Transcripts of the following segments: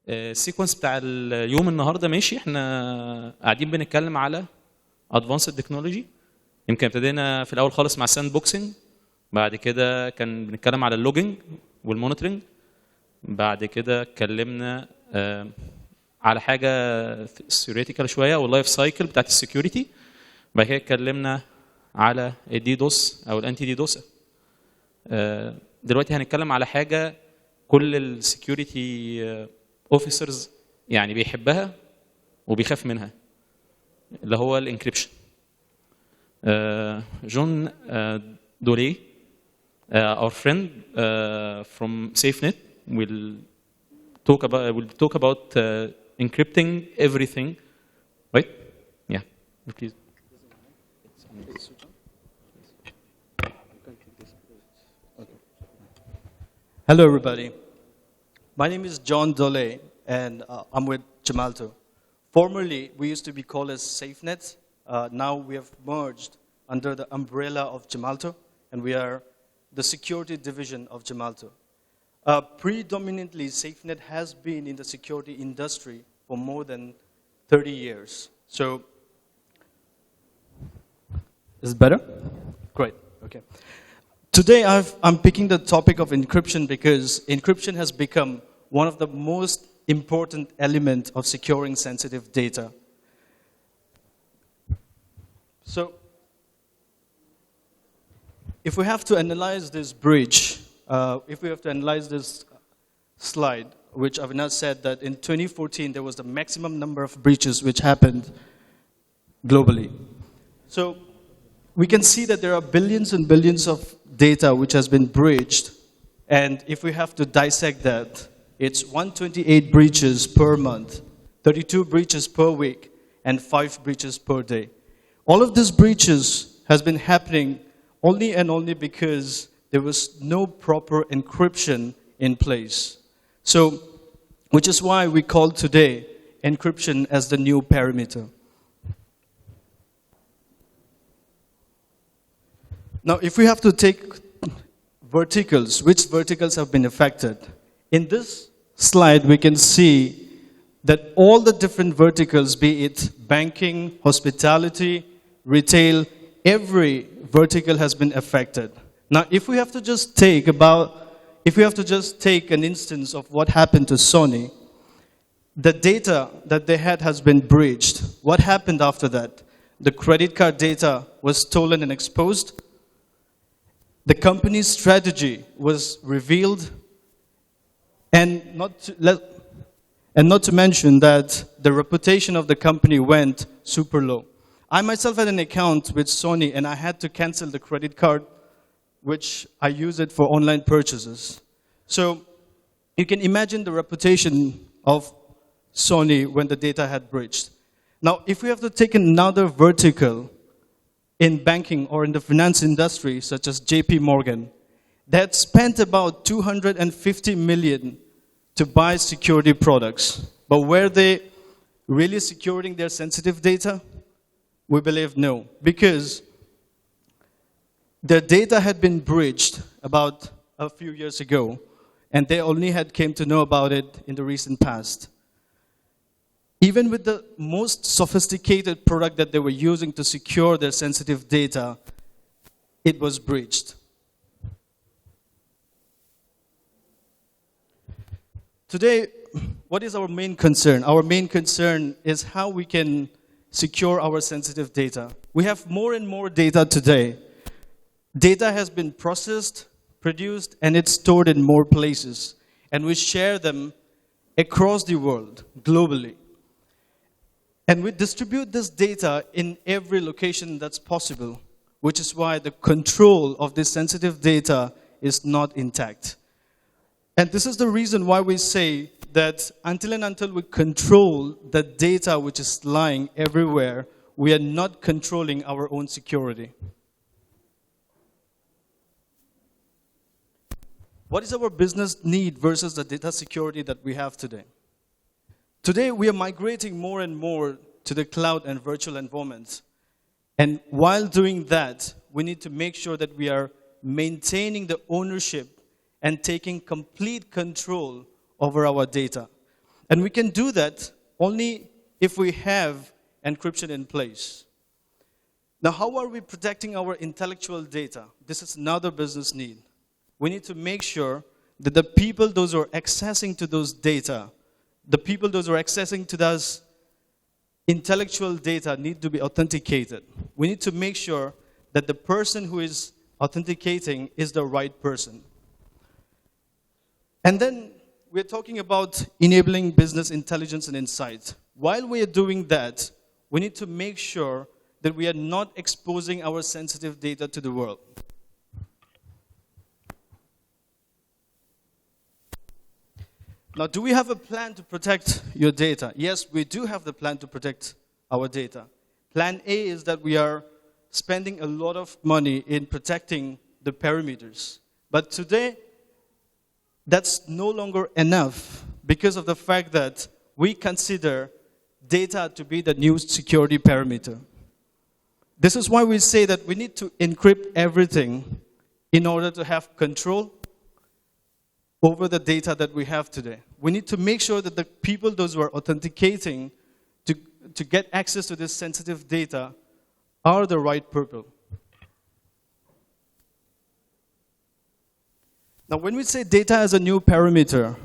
السيكونس بتاع اليوم النهارده ماشي. احنا قاعدين بنتكلم على ادفانسد تكنولوجي. يمكن ابتدينا في الاول خالص مع الساند بوكسنج، بعد كده كان بنتكلم على اللوجينج والمونيتورنج، بعد كده اتكلمنا على حاجه ثيوريتيكال شويه واللايف سايكل بتاعت السكيورتي، بعد كده اتكلمنا على الدي دوس او الانتي دي دوس. دلوقتي هنتكلم على حاجه كل السكيورتي اوفيسرز يعني بيحبها وبيخاف منها، اللي هو الانكريبشن. جون دولي our friend from SafeNet will talk about encrypting everything, right? Yeah, please. Hello, everybody. My name is John Doley, and I'm with Gemalto. Formerly, we used to be called as SafeNet. Now we have merged under the umbrella of Gemalto, and we are the security division of Gemalto. Predominantly, SafeNet has been in the security industry for more than 30 years. So, is it better? Great, okay. Today, I'm picking the topic of encryption because encryption has become one of the most important elements of securing sensitive data. So, if we have to analyze this bridge, if we have to analyze this slide, which Avinash said that in 2014 there was the maximum number of breaches which happened globally. So, we can see that there are billions and billions of data which has been breached, and if we have to dissect that, it's 128 breaches per month, 32 breaches per week, and 5 breaches per day. All of these breaches has been happening only and only because there was no proper encryption in place. So, which is why we call today encryption as the new parameter. Now, if we have to take verticals, which verticals have been affected? In this slide, we can see that all the different verticals, be it banking, hospitality, retail, every vertical has been affected. Now, if we have to just take an instance of what happened to Sony, the data that they had has been breached. What happened after that? The credit card data was stolen and exposed. The company's strategy was revealed, and not to mention that the reputation of the company went super low. I myself had an account with Sony, and I had to cancel the credit card, which I use it for online purchases. So you can imagine the reputation of Sony when the data had breached. Now, if we have to take another vertical, in banking or in the finance industry, such as JP Morgan, that spent about 250 million to buy security products. But were they really securing their sensitive data? We believe no, because their data had been breached about a few years ago, and they only had came to know about it in the recent past. Even with the most sophisticated product that they were using to secure their sensitive data, it was breached. Today, what is our main concern? Our main concern is how we can secure our sensitive data. We have more and more data today. Data has been processed, produced, and it's stored in more places. And we share them across the world, globally. And we distribute this data in every location that's possible, which is why the control of this sensitive data is not intact. And this is the reason why we say that until we control the data which is lying everywhere, we are not controlling our own security. What is our business need versus the data security that we have today? Today, we are migrating more and more to the cloud and virtual environments. And while doing that, we need to make sure that we are maintaining the ownership and taking complete control over our data. And we can do that only if we have encryption in place. Now, how are we protecting our intellectual data? This is another business need. We need to make sure that the people, those who are accessing to those data, the people, those who are accessing to those intellectual data need to be authenticated. We need to make sure that the person who is authenticating is the right person. And then we're talking about enabling business intelligence and insight. While we are doing that, we need to make sure that we are not exposing our sensitive data to the world. Now, do we have a plan to protect your data? Yes, we do have the plan to protect our data. Plan A is that we are spending a lot of money in protecting the perimeters. But today, that's no longer enough because of the fact that we consider data to be the new security parameter. This is why we say that we need to encrypt everything in order to have control over the data that we have today. We need to make sure that the people, those who are authenticating to get access to this sensitive data are the right people. Now, when we say data as a new parameter,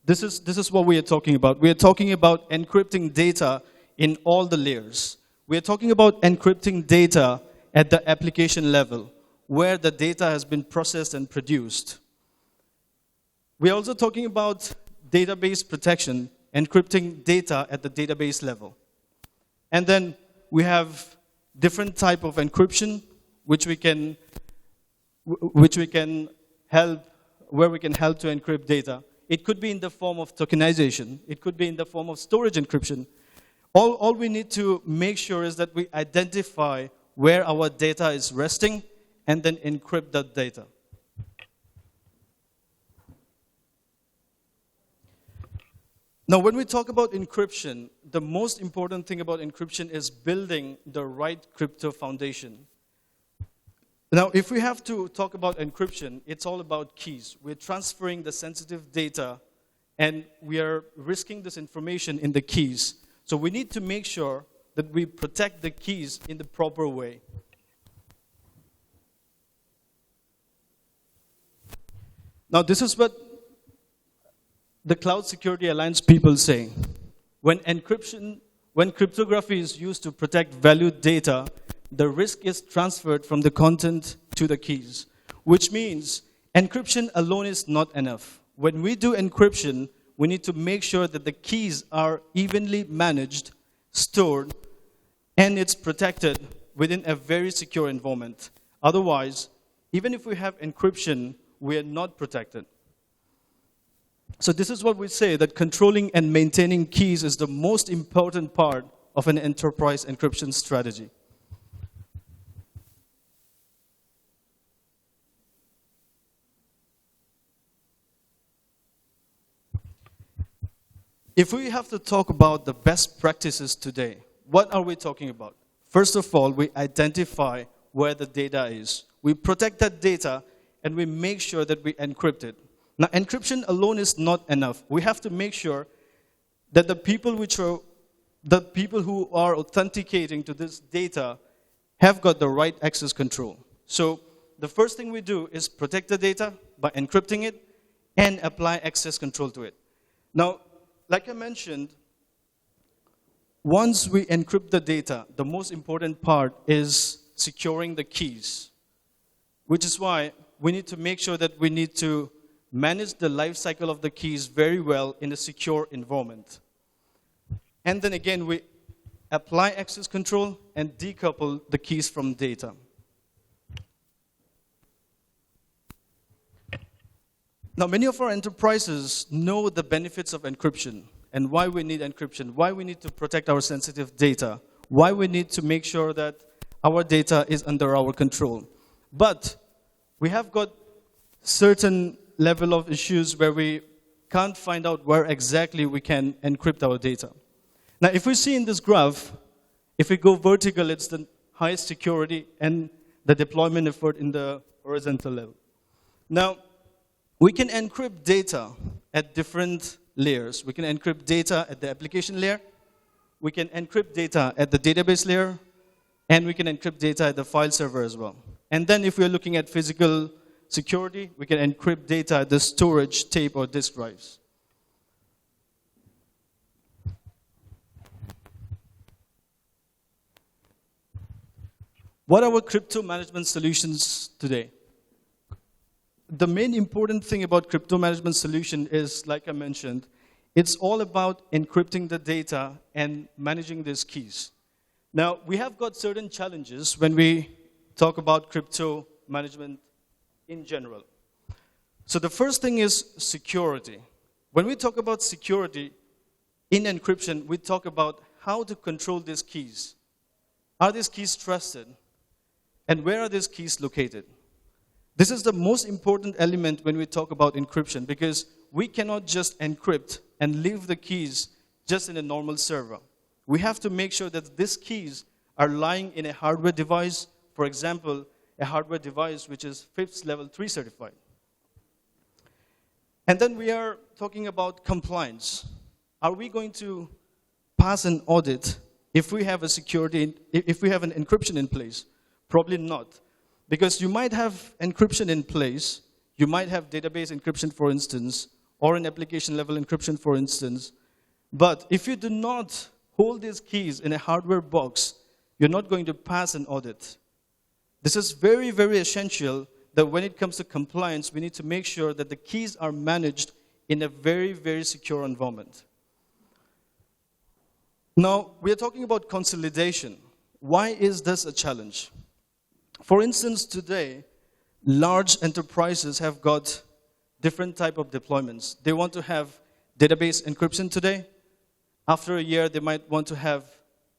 this is what we are talking about. We are talking about encrypting data in all the layers. We are talking about encrypting data at the application level, where the data has been processed and produced. We are also talking about database protection, encrypting data at the database level. And then we have different type of encryption, which we can help, where we can help to encrypt data. It could be in the form of tokenization. It could be in the form of storage encryption. All we need to make sure is that we identify where our data is resting and then encrypt that data. Now, when we talk about encryption, the most important thing about encryption is building the right crypto foundation. Now, if we have to talk about encryption, it's all about keys. We're transferring the sensitive data, and we are risking this information in the keys. So we need to make sure that we protect the keys in the proper way. Now, this is what the Cloud Security Alliance people say. When cryptography is used to protect valued data, the risk is transferred from the content to the keys, which means encryption alone is not enough. When we do encryption, we need to make sure that the keys are evenly managed, stored, and it's protected within a very secure environment. Otherwise, even if we have encryption, we are not protected. So this is what we say, that controlling and maintaining keys is the most important part of an enterprise encryption strategy. If we have to talk about the best practices today, what are we talking about? First of all, we identify where the data is. We protect that data, and we make sure that we encrypt it. Now, encryption alone is not enough. We have to make sure that the people who are authenticating to this data have got the right access control. So the first thing we do is protect the data by encrypting it and apply access control to it. Now, like I mentioned, once we encrypt the data, the most important part is securing the keys, which is why we need to make sure that we need to manage the life cycle of the keys very well in a secure environment. And then again, we apply access control and decouple the keys from data. Now, many of our enterprises know the benefits of encryption and why we need encryption, why we need to protect our sensitive data, why we need to make sure that our data is under our control. But we have got certain level of issues where we can't find out where exactly we can encrypt our data. Now, if we see in this graph, if we go vertical, it's the highest security and the deployment effort in the horizontal level. Now, we can encrypt data at different layers. We can encrypt data at the application layer, we can encrypt data at the database layer, and we can encrypt data at the file server as well. And then if we're looking at physical security, we can encrypt data at the storage, tape, or disk drives. What are our crypto management solutions today? The main important thing about crypto management solution is, like I mentioned, it's all about encrypting the data and managing these keys. Now, we have got certain challenges when we talk about crypto management in general. So the first thing is security. When we talk about security in encryption, we talk about how to control these keys. Are these keys trusted? And where are these keys located? This is the most important element when we talk about encryption, because we cannot just encrypt and leave the keys just in a normal server. We have to make sure that these keys are lying in a hardware device, for example, a hardware device which is FIPS level 3 certified. And then we are talking about compliance. Are we going to pass an audit if we have a security, if we have an encryption in place? Probably not. Because you might have encryption in place, you might have database encryption, for instance, or an application level encryption, for instance. But if you do not hold these keys in a hardware box, you're not going to pass an audit. This is very, very essential that when it comes to compliance, we need to make sure that the keys are managed in a very, very secure environment. Now, we are talking about consolidation. Why is this a challenge? For instance, today, large enterprises have got different type of deployments. They want to have database encryption today. After a year, they might want to have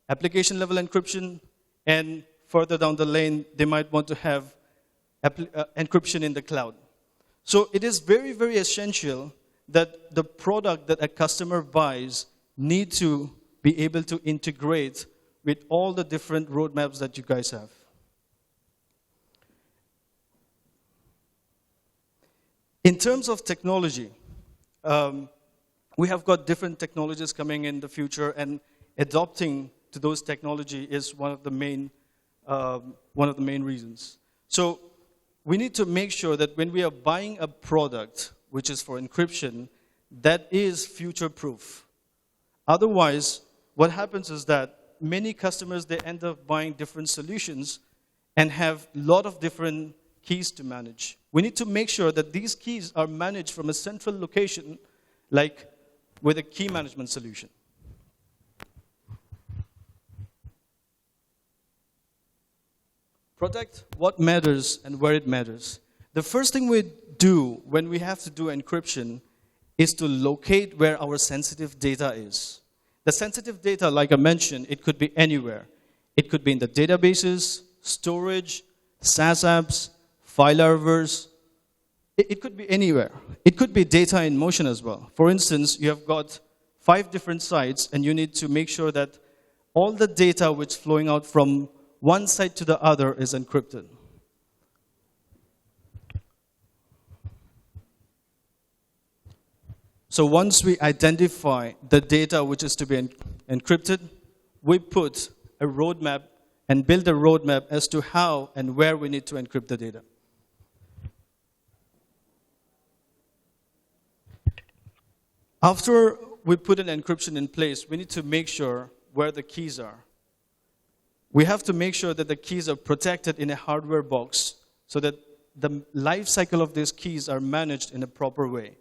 application level encryption, and further down the lane, they might want to have encryption in the cloud. So it is very, very essential that the product that a customer buys need to be able to integrate with all the different roadmaps that you guys have. In terms of technology, we have got different technologies coming in the future, and adopting to those technology is one of the main reasons. So we need to make sure that when we are buying a product which is for encryption, that is future-proof. Otherwise, what happens is that many customers, they end up buying different solutions and have a lot of different keys to manage. We need to make sure that these keys are managed from a central location, like with a key management solution. Protect what matters and where it matters. The first thing we do when we have to do encryption is to locate where our sensitive data is. The sensitive data, like I mentioned, it could be anywhere. It could be in the databases, storage, SaaS apps, file servers. It could be anywhere. It could be data in motion as well. For instance, you have got 5 different sites, and you need to make sure that all the data which is flowing out from one site to the other is encrypted. So once we identify the data which is to be encrypted, we put a roadmap and build a roadmap as to how and where we need to encrypt the data. After we put an encryption in place, we need to make sure where the keys are. We have to make sure that the keys are protected in a hardware box so that the life cycle of these keys are managed in a proper way.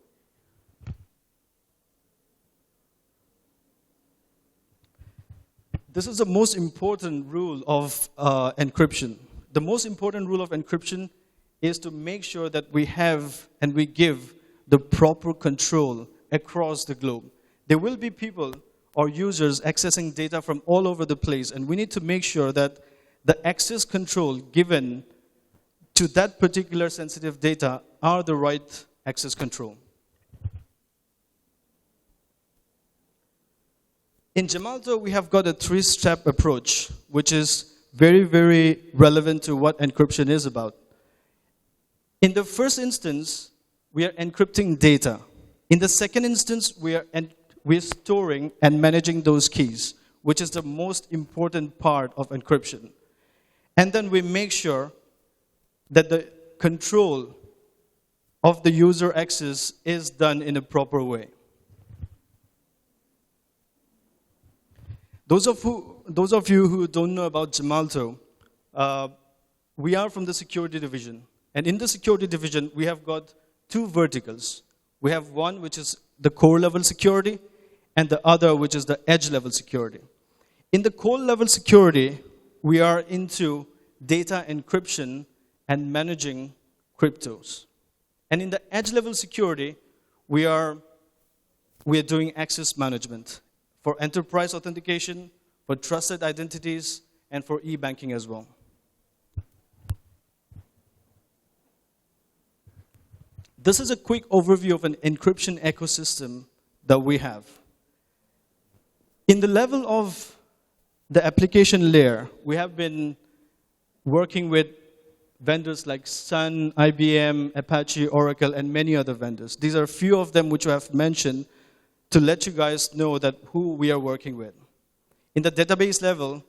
This is the most important rule of encryption. The most important rule of encryption is to make sure that we have and we give the proper control across the globe. There will be people or users accessing data from all over the place, and we need to make sure that the access control given to that particular sensitive data are the right access control. In Gemalto, we have got a 3-step approach, which is very, very relevant to what encryption is about. In the first instance, we are encrypting data. In the second instance, we're storing and managing those keys, which is the most important part of encryption. And then we make sure that the control of the user access is done in a proper way. Those of you who don't know about Gemalto, we are from the security division. And in the security division, we have got two verticals. We have one which is the core level security, and the other which is the edge level security. In the core level security, we are into data encryption and managing cryptos. And in the edge level security, we are doing access management for enterprise authentication, for trusted identities, and for e-banking as well. This is a quick overview of an encryption ecosystem that we have. In the level of the application layer, we have been working with vendors like Sun, IBM, Apache, Oracle, and many other vendors. These are a few of them which I have mentioned to let you guys know that who we are working with. In the database level,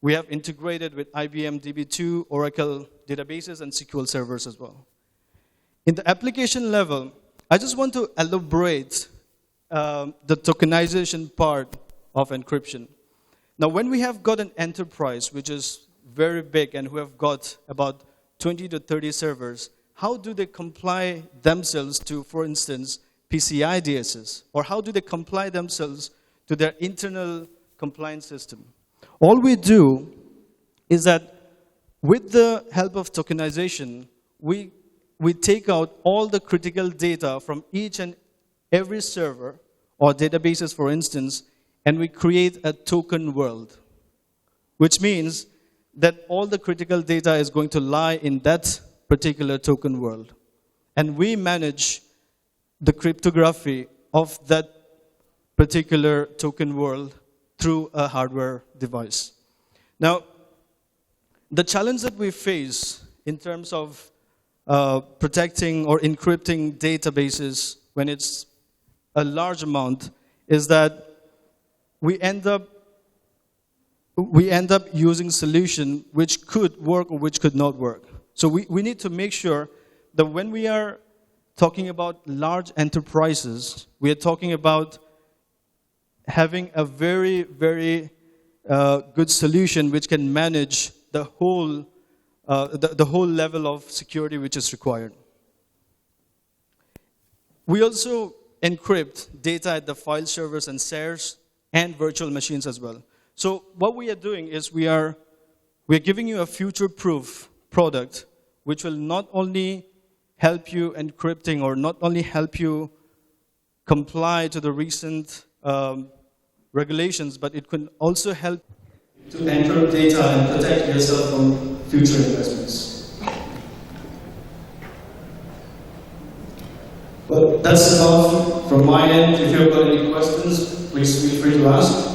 we have integrated with IBM DB2, Oracle databases, and SQL servers as well. In the application level, I just want to elaborate the tokenization part of encryption. Now, when we have got an enterprise which is very big and who have got about 20 to 30 servers, how do they comply themselves to, for instance, PCI DSS? Or how do they comply themselves to their internal compliance system? All we do is that with the help of tokenization, we take out all the critical data from each and every server or databases, for instance, and we create a token world, which means that all the critical data is going to lie in that particular token world. And we manage the cryptography of that particular token world through a hardware device. Now, the challenge that we face in terms of protecting or encrypting databases when it's a large amount is that we end up using solution which could work or which could not work. So we need to make sure that when we are talking about large enterprises, we are talking about having a very, very good solution which can manage the whole level of security which is required. We also encrypt data at the file servers and shares and virtual machines as well. So what we are doing is we are giving you a future-proof product which will not only help you encrypting or not only help you comply to the recent regulations, but it can also help to encrypt data and protect yourself from future investments. Well, that's enough from my end. If you've got any questions, please feel free to ask.